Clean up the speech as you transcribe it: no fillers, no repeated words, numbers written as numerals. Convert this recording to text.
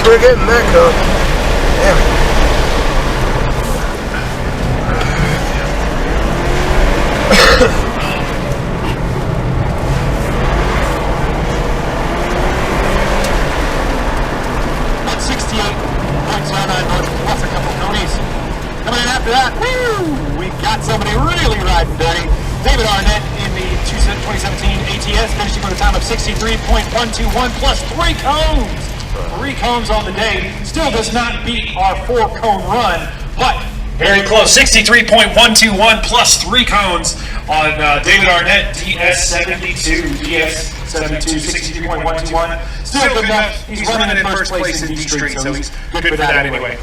we're getting that cone. Damn it. After that, woo, we got somebody really riding dirty. David Arnett in the 2017 ATS, finishing with a time of 63.121 plus 3 cones. 3 cones on the day. Still does not beat our 4-cone run, but very close. 63.121 plus 3 cones on David Arnett, DS72. DS72, 63.121. Still good enough. He's running in first place in D Street, so he's good for that anyway.